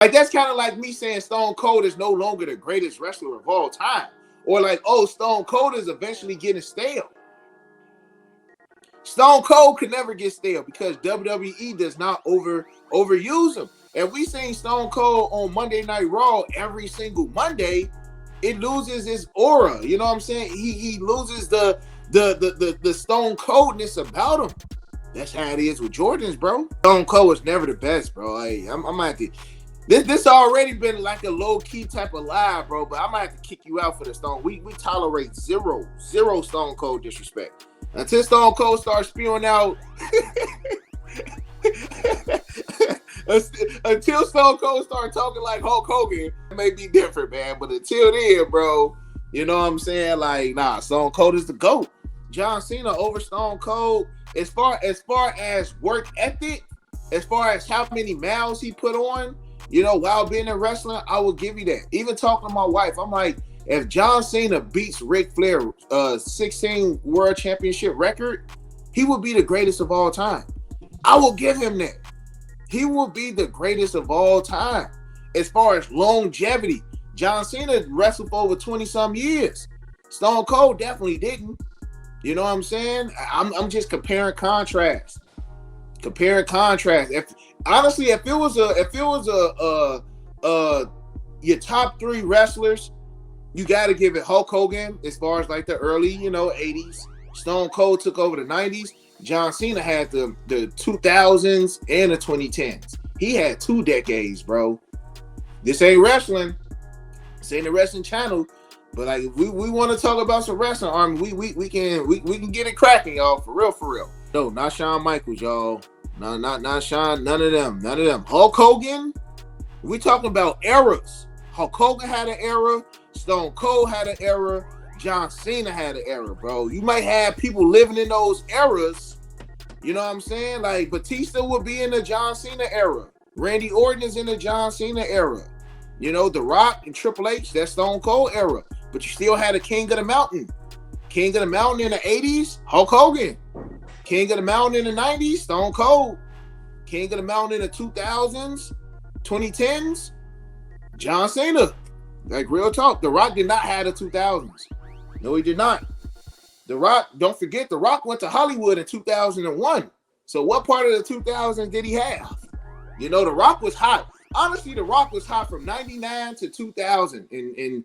Like, that's kind of like me saying Stone Cold is no longer the greatest wrestler of all time. Or like, oh, Stone Cold is eventually getting stale. Stone Cold could never get stale because WWE does not overuse him. And we seen Stone Cold on Monday Night Raw every single Monday, it loses its aura. You know what I'm saying? He loses the Stone Coldness about him. That's how it is with Jordans, bro. Stone Cold was never the best, bro. I'm gonna have to. This already been like a low key type of lie, bro. But I might have to kick you out for the Stone. We tolerate zero Stone Cold disrespect until Stone Cold starts spewing out. Until Stone Cold start talking like Hulk Hogan, it may be different, man. But until then, bro, you know what I'm saying? Like, nah, Stone Cold is the GOAT. John Cena over Stone Cold. As far as work ethic, as far as how many miles he put on, you know, while being in wrestling, I will give you that. Even talking to my wife, I'm like, if John Cena beats Ric Flair's 16 World Championship record, he will be the greatest of all time. I will give him that. He will be the greatest of all time. As far as longevity, John Cena wrestled for over 20-some years. Stone Cold definitely didn't. You know what I'm saying? I'm just comparing contrast. Comparing contrast. If it was your top three wrestlers, you got to give it Hulk Hogan as far as like the early, 80s. Stone Cold took over the 90s. John Cena had the 2000s and the 2010s. He had 2 decades, bro. This ain't wrestling. This ain't a wrestling channel. But like, if we want to talk about some wrestling, Army, we can get it cracking, y'all. For real. No, not Shawn Michaels, y'all. No, not Shawn. None of them. Hulk Hogan. We talking about eras. Hulk Hogan had an era. Stone Cold had an era. John Cena had an era, bro. You might have people living in those eras. You know what I'm saying? Like, Batista would be in the John Cena era. Randy Orton is in the John Cena era. You know, The Rock and Triple H, that's Stone Cold era. But you still had a King of the Mountain. King of the Mountain in the 80s, Hulk Hogan. King of the Mountain in the 90s, Stone Cold. King of the Mountain in the 2000s, 2010s, John Cena. Like, real talk. The Rock did not have the 2000s. No, he did not. The Rock, don't forget, The Rock went to Hollywood in 2001. So what part of the 2000s did he have? You know, The Rock was hot. Honestly, The Rock was hot from 99 to 2000. And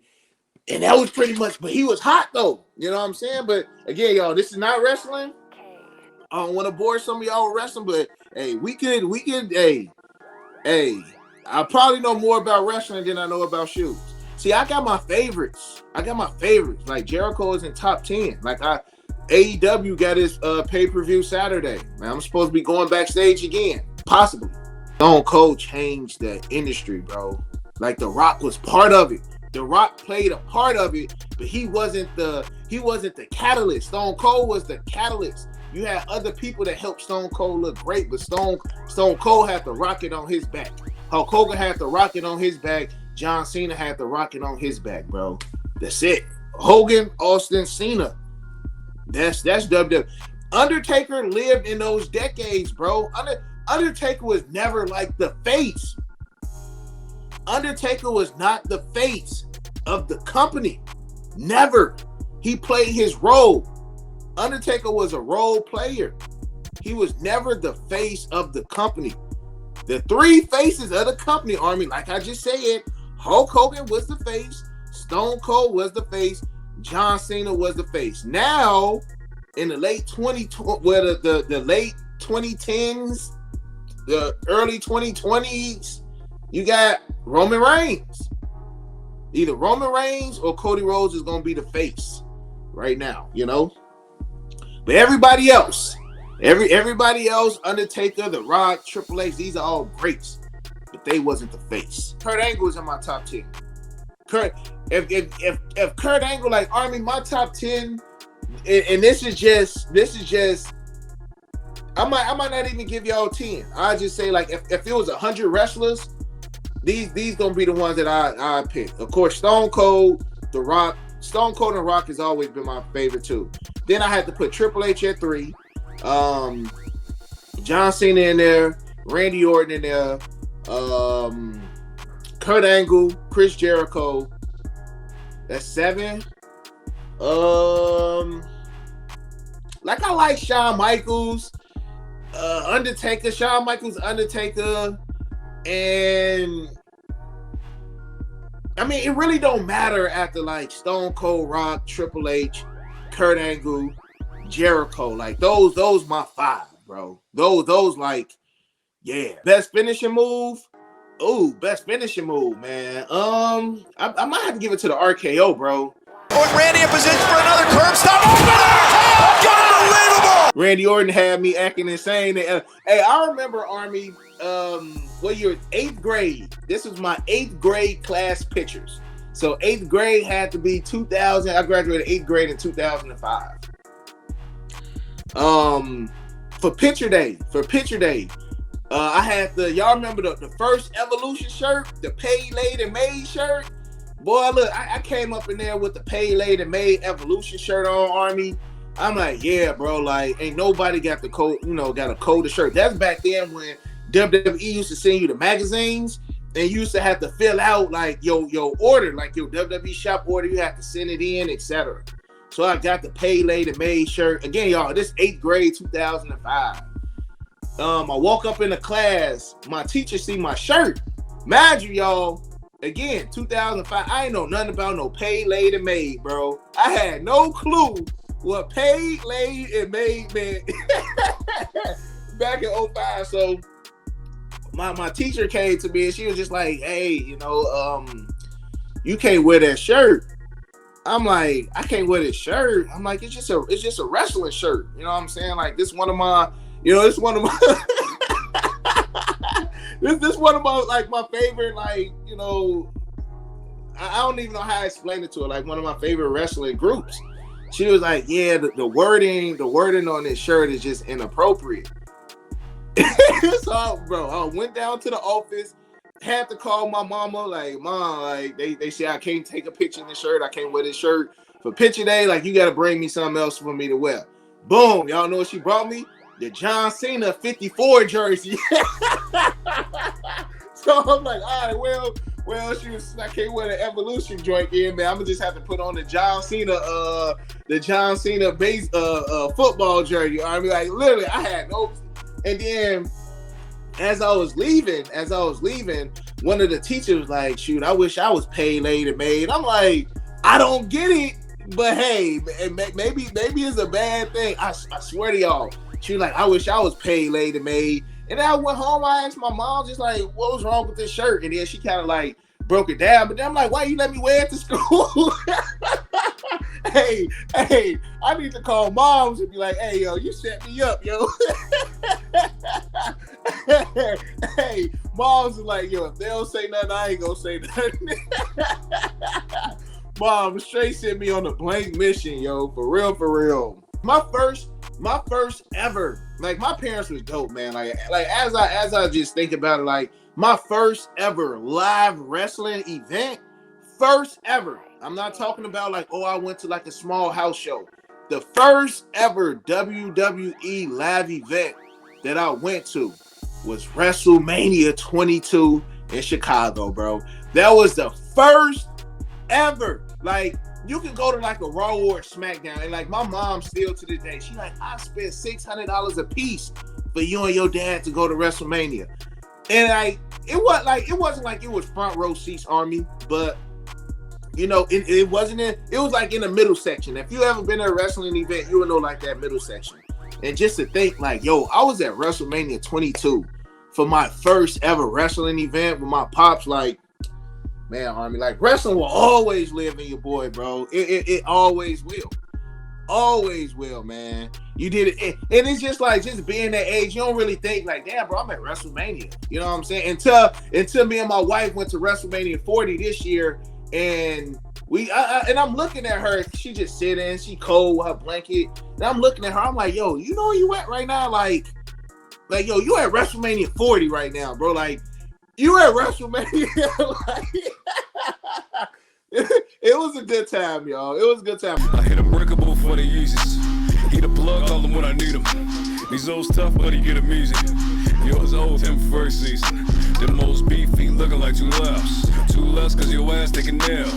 that was pretty much, but he was hot though. You know what I'm saying? But again, y'all, this is not wrestling. I don't want to bore some of y'all with wrestling, but hey, we could, hey, I probably know more about wrestling than I know about shoes. See, I got my favorites. Like Jericho is in top 10. Like AEW got his pay-per-view Saturday. Man, I'm supposed to be going backstage again. Possibly. Stone Cold changed the industry, bro. Like, The Rock was part of it. The Rock played a part of it, but he wasn't the catalyst. Stone Cold was the catalyst. You had other people that helped Stone Cold look great, but Stone Cold had the rocket on his back. Hulk Hogan had the rocket on his back. John Cena had the rocket on his back, bro. That's it. Hogan, Austin, Cena. That's WWE. Undertaker lived in those decades, bro. Undertaker was never like the face. Undertaker was not the face of the company. Never. He played his role. Undertaker was a role player. He was never the face of the company. The 3 faces of the company, Army, like I just said, Hulk Hogan was the face, Stone Cold was the face, John Cena was the face. Now, in the late 2010s, the early 2020s, you got Roman Reigns. Either Roman Reigns or Cody Rhodes is going to be the face right now, you know? But everybody else, Undertaker, The Rock, Triple H, these are all greats. But they wasn't the face. Kurt Angle is in my top 10. If Kurt Angle, like Army, my top 10, and this is just I might not even give y'all 10. I just say, like, if it was 100 wrestlers, these gonna be the ones that I pick. Of course, Stone Cold, The Rock. Stone Cold and Rock has always been my favorite too. Then I had to put Triple H at 3, John Cena in there, Randy Orton in there, Kurt Angle, Chris Jericho. That's 7. Like I like Shawn Michaels, Undertaker, Shawn Michaels, Undertaker, and I mean it really don't matter after like Stone Cold, Rock, Triple H, Kurt Angle, Jericho. Like those my 5, bro. Those like, yeah. Best finishing move. Ooh, best finishing move, man. I might have to give it to the RKO, bro. Randy in position for another curb stop. Unbelievable! Randy Orton had me acting insane. Hey, I remember, Army, what year? 8th grade. This was my 8th grade class pictures. So 8th grade had to be 2000. I graduated 8th grade in 2005. For picture day, I had y'all remember the first Evolution shirt, the paid, laid, and made shirt? Boy, look, I came up in there with the paid, laid, and made Evolution shirt on, Army. I'm like, yeah, bro, like, ain't nobody got the code, got a coded shirt. That's back then when WWE used to send you the magazines, and you used to have to fill out, like, your order, like your WWE shop order, you have to send it in, etc. So I got the paid, laid, and made shirt. Again, y'all, this 8th grade, 2005. I woke up in the class, my teacher see my shirt. Mind you, y'all, again, 2005, I ain't know nothing about no paid, laid, and made, bro. I had no clue what paid, laid, and made meant back in 05. So my teacher came to me and she was just like, hey, you can't wear that shirt. I'm like, I can't wear this shirt. I'm like, it's just a wrestling shirt. You know what I'm saying? Like, this one of my this one of my this one of my, like, my favorite, like, I don't even know how to explain it to her, like one of my favorite wrestling groups. She was like, yeah, the wording on this shirt is just inappropriate. So, bro, I went down to the office, had to call my mama, like, Mom, like, they say I can't take a picture in this shirt, I can't wear this shirt for picture day, like, you gotta bring me something else for me to wear. Boom, y'all know what she brought me? The John Cena 54 jersey. So I'm like, all right, well, I can't wear the Evolution joint in, man. I'm gonna just have to put on the John Cena base football jersey. I mean, like, literally, I had no. And then as I was leaving, one of the teachers was like, shoot, I wish I was paid, laid, and made. I'm like, I don't get it, but hey, maybe it's a bad thing. I swear to y'all. She was like, I wish I was paid, laid, and made. And then I went home, I asked my mom, just like, what was wrong with this shirt? And then she kind of like broke it down. But then I'm like, why you let me wear it to school? Hey, I need to call moms and be like, hey, yo, you set me up, yo. Hey, moms is like, yo, if they don't say nothing, I ain't gonna say nothing. Mom straight sent me on a blank mission, yo, for real. My first ever, like, my parents was dope, man. Like as I just think about it, like, my first ever live wrestling event, first ever. I'm not talking about like, oh, I went to like a small house show. The first ever WWE live event that I went to was WrestleMania 22 in Chicago, bro. That was the first ever. Like, you can go to like a Raw or a SmackDown, and like my mom still to this day, she like, I spent $600 a piece for you and your dad to go to WrestleMania. And like, it wasn't like it was front row seats, Army, but it wasn't it was like in the middle section. If you ever been at a wrestling event, you would know, like, that middle section. And just to think, like, yo, I was at WrestleMania 22 for my first ever wrestling event with my pops. Like, man, Army, like, wrestling will always live in your boy, bro. It always will, man. You did it, and it's just like, just being that age, you don't really think like, damn, bro, I'm at WrestleMania. You know what I'm saying? Until me and my wife went to WrestleMania 40 this year, and and I'm looking at her. She just sitting, she cold with her blanket, and I'm looking at her. I'm like, yo, you know where you at right now? Like, yo, you at WrestleMania 40 right now, bro. Like, you at WrestleMania. Like, it was a good time, y'all. It was a good time. I hit a breakable for the users. Eat a plug, call them when I need them. These old tough, but he get them easy. Yours old him first season. The most beefy, looking like 2 laps. dust, cause your ass take a nail.